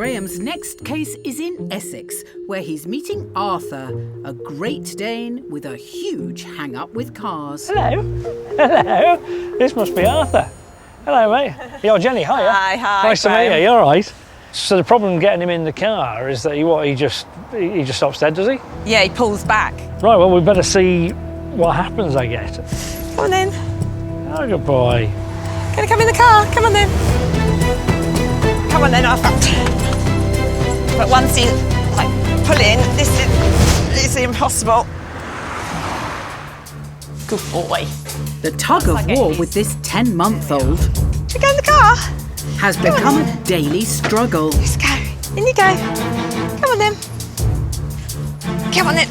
Graham's next case is in Essex, where he's meeting Arthur, a Great Dane with a huge hang-up with cars. Hello. Hello. This must be Arthur. Hello, mate. You're Jenny, hiya. Hi. Nice to meet you. You all right? So the problem getting him in the car is that he just stops dead, does he? Yeah, he pulls back. Right, well, we better see what happens, I guess. Come on then. Oh, good boy. Gonna come in the car. Come on then. Come on then, Arthur. But once you pull in, this is impossible. Good boy. The tug of war with this 10-month-old Should we go in the car? has become a daily struggle. Let's go. In you go. Come on then. Come on then.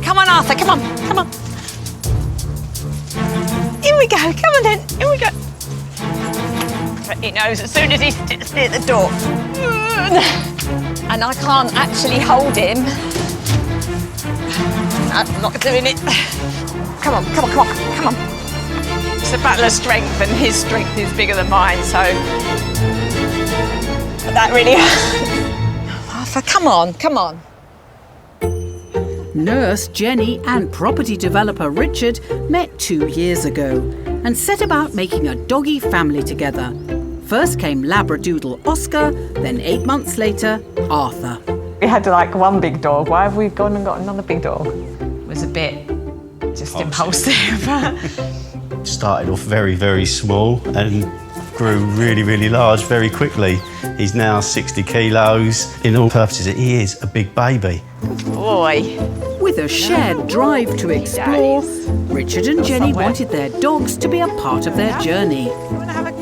Come on, Arthur. Come on. Come on. In we go. Come on then. In we go. He knows as soon as he sits near the door. And I can't actually hold him. I'm not doing it. Come on, come on, come on, come on. It's a battle of strength, and his strength is bigger than mine, so that really Arthur, come on, come on. Nurse Jenny and property developer Richard met 2 years ago and set about making a doggy family together. First came Labradoodle Oscar, then 8 months later, Arthur. We had like one big dog. Why have we gone and got another big dog? It was a bit just impulsive. Started off very, very small and grew really, really large very quickly. He's now 60 kilos. In all purposes, he is a big baby. Boy. With a shared drive to explore, Richard and Jenny wanted their dogs to be a part of their journey.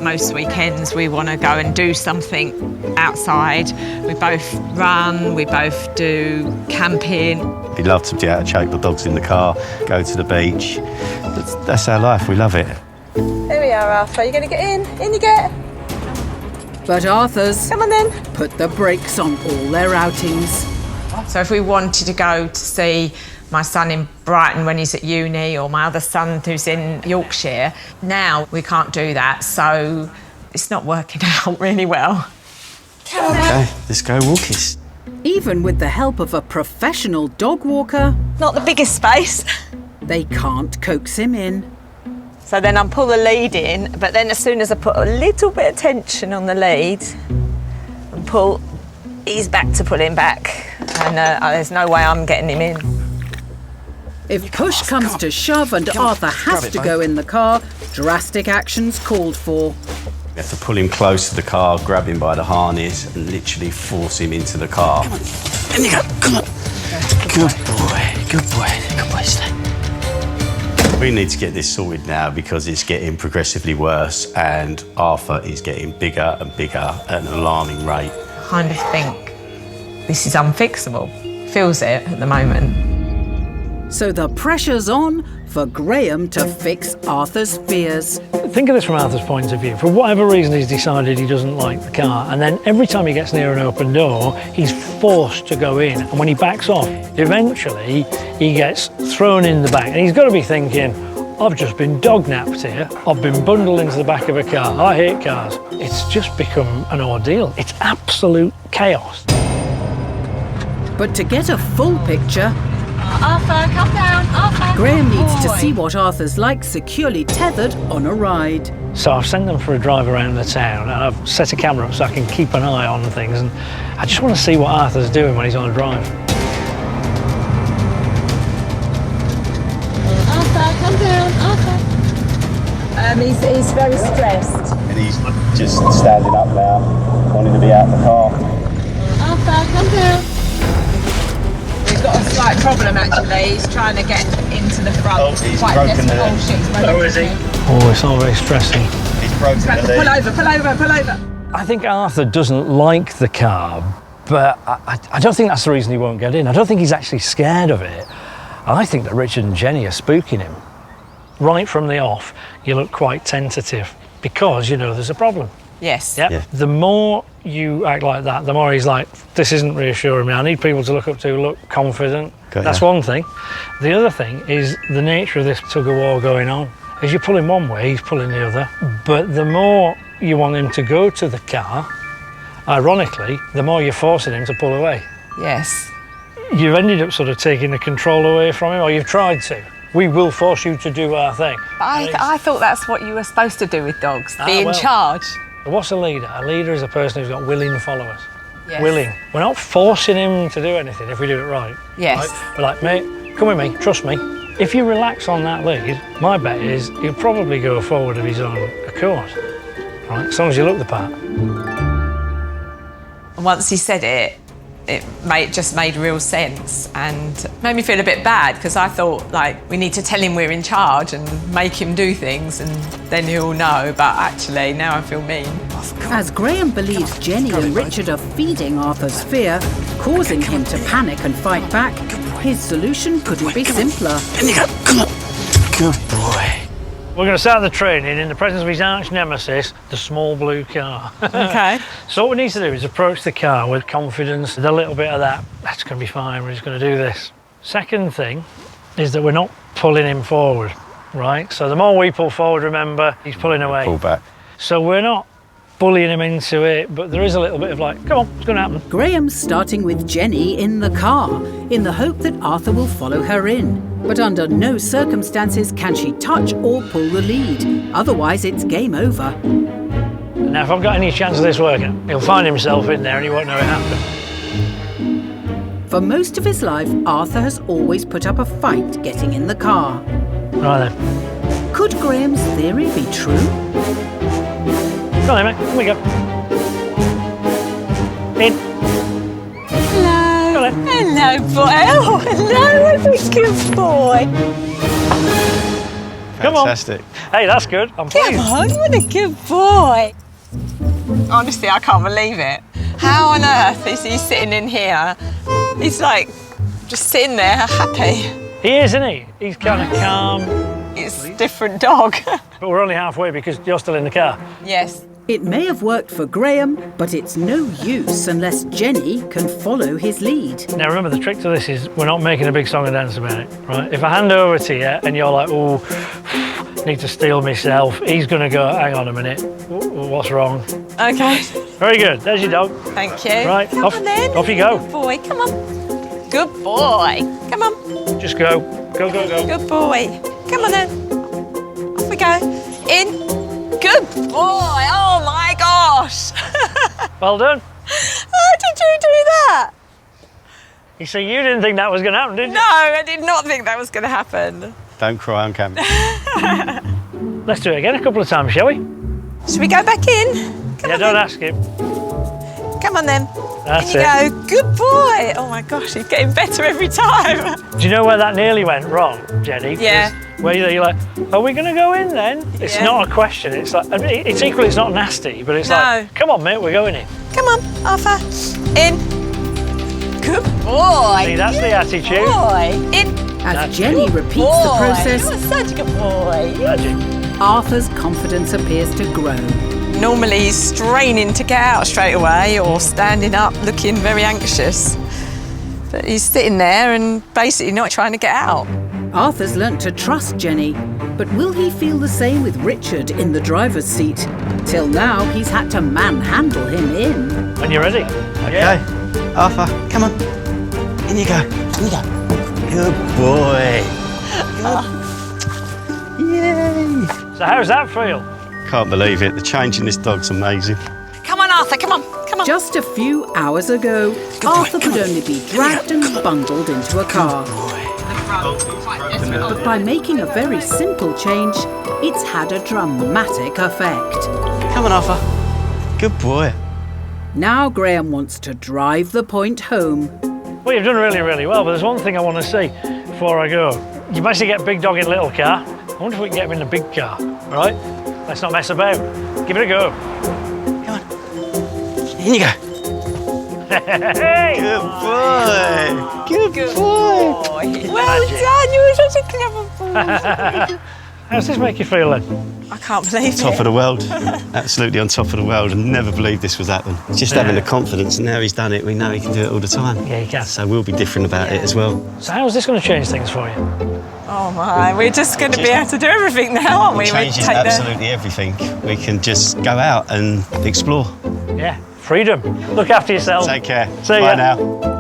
Most weekends we want to go and do something outside. We both run, we both do camping. We love to be able to take the dogs in the car, go to the beach. That's our life, we love it. There we are, Arthur. You're going to get in? In you get. But Arthur's Come on then. put the brakes on all their outings. So if we wanted to go to see my son in Brighton when he's at uni, or my other son who's in Yorkshire, now we can't do that, so it's not working out really well. Okay, let's go walkies. Even with the help of a professional dog walker, Not the biggest space. they can't coax him in. So then I'll pull the lead in, but then as soon as I put a little bit of tension on the lead and pull, he's back to pulling back, and there's no way I'm getting him in. If push comes to shove and Arthur has to go in the car, drastic actions called for. We have to pull him close to the car, grab him by the harness and literally force him into the car. Come on, in you go, come on. Good boy, good boy, good boy, stay. We need to get this sorted now because it's getting progressively worse and Arthur is getting bigger and bigger at an alarming rate. I kind of think this is unfixable. Feels it at the moment. So the pressure's on for Graham to fix Arthur's fears. Think of this from Arthur's point of view. For whatever reason, he's decided he doesn't like the car, and then every time he gets near an open door, he's forced to go in. And when he backs off, eventually he gets thrown in the back. And he's got to be thinking, I've just been dog-napped here. I've been bundled into the back of a car. I hate cars. It's just become an ordeal. It's absolute chaos. But to get a full picture, Arthur, come down, Arthur. Graham needs to see what Arthur's like securely tethered on a ride. So I've sent them for a drive around the town, and I've set a camera up so I can keep an eye on things, and I just want to see what Arthur's doing when he's on a drive. Arthur, come down, Arthur. He's very stressed. And he's just standing up now, wanting to be out of the car. Arthur, come down. We've got a slight problem actually. He's trying to get into the front. Oh, he's broken the leg. Oh shit, he's broken Oh, is he? Oh, it's all very stressing. He's broken the leg. Pull over. I think Arthur doesn't like the car, but I don't think that's the reason he won't get in. I don't think he's actually scared of it. I think that Richard and Jenny are spooking him. Right from the off, you look quite tentative because you know there's a problem. Yes. Yep. Yeah. The more you act like that, the more he's like, this isn't reassuring me. I need people to look up to, look confident. Got That's ya. one thing. The other thing is the nature of this tug-of-war going on. As you're pulling one way, he's pulling the other. But the more you want him to go to the car, Ironically, the more you're forcing him to pull away. Yes. You've ended up sort of taking the control away from him, or you've tried to. We will force you to do our thing. I thought that's what you were supposed to do with dogs, be in charge. What's a leader? A leader is a person who's got willing followers. Yes. Willing. We're not forcing him to do anything if we do it right. Yes. Right? We're like, mate, come with me, trust me. If you relax on that lead, my bet is he'll probably go forward of his own accord. Right? As long as you look the part. And once he said it, just made real sense and made me feel a bit bad because I thought, like, we need to tell him we're in charge and make him do things and then he'll know, but actually now I feel mean. As Graham believes Jenny and Richard are feeding Arthur's fear, causing him to panic and fight back, his solution couldn't be simpler. In you go. Come on. Good boy. We're going to start the training in the presence of his arch nemesis, the small blue car. Okay. So what we need to do is approach the car with confidence, with a little bit of that, that's going to be fine, we're just going to do this. Second thing is that we're not pulling him forward, right? So the more we pull forward, remember, he's pulling away. Pull back. So we're not bullying him into it, but there is a little bit of like, come on, it's going to happen. Graham's starting with Jenny in the car, in the hope that Arthur will follow her in. But under no circumstances can she touch or pull the lead. Otherwise, it's game over. Now, if I've got any chance of this working, he'll find himself in there and he won't know it happened. For most of his life, Arthur has always put up a fight getting in the car. Right then. Could Graham's theory be true? Come on, mate. Here we go. In. Hello. Come on. Hello, boy. Oh, hello, what a good boy. Fantastic. Come on. Hey, that's good. I'm pleased. Come on, what a good boy. Honestly, I can't believe it. How on earth is he sitting in here? He's like, just sitting there, happy. He is, isn't he? He's kind of calm. It's a different dog. But we're only halfway because you're still in the car. Yes. It may have worked for Graham, but it's no use unless Jenny can follow his lead. Now remember, the trick to this is we're not making a big song and dance about it, right? If I hand over to you and you're like, oh, need to steel myself, he's going to go, hang on a minute, what's wrong? Okay. Very good, there's your dog. Thank you. Right, Come off, on then. off you go. Good boy, come on. Good boy. Come on. Just go, go, go, go. Good boy. Come on then. Off we go. In. Good boy. Oh my gosh. Well done. How did you do that? You see, you didn't think that was going to happen, did you? No, I did not think that was going to happen. Don't cry on camera. Let's do it again a couple of times, shall we? Should we go back in? Come Yeah, on don't then. ask him. Come on then. That's in you it. go. Good boy. Oh my gosh, he's getting better every time. Do you know where that nearly went wrong, Jenny? Yeah. Where you're like, are we going to go in then? It's Yeah. not a question. It's like, I mean, it's equally, it's not nasty, but it's No. like, come on, mate, we're going in. Come on, Arthur. In. Good boy. See, that's the attitude. Boy. In. As That's Jenny good. repeats the Boy. process, You're such a good boy. Magic. Arthur's confidence appears to grow. Normally he's straining to get out straight away or standing up looking very anxious. But he's sitting there and basically not trying to get out. Arthur's learnt to trust Jenny, but will he feel the same with Richard in the driver's seat? Till now, he's had to manhandle him in. When you're ready. Okay. Arthur, come on. In you go. In you go. Good boy. Yay. So how's that feel? Can't believe it. The change in this dog's amazing. Come on, Arthur, come on, come on. Just a few hours ago, Arthur could only be dragged and bundled into a car. But by making a very simple change, it's had a dramatic effect. Come on, Arthur. Good boy. Now Graham wants to drive the point home. Well, you've done really, really well, but there's one thing I want to see before I go. You managed to get big dog in little car. I wonder if we can get him in a big car, right? Let's not mess about. Give it a go. Come on. In you go. Hey! Good boy. Good boy. Well done, you were such a clever boy. How's this make you feel then? I can't believe Top it. of the world. Absolutely on top of the world. I never believed this was happening. Just having the confidence, and now he's done it, we know he can do it all the time. Yeah, he can. So we'll be different about it as well. So how's this going to change things for you? Oh my, we're just going to be able to do everything now, aren't we? It changes Take the- absolutely everything. We can just go out and explore. Yeah, freedom. Look after yourself. Take care. See Bye ya. now.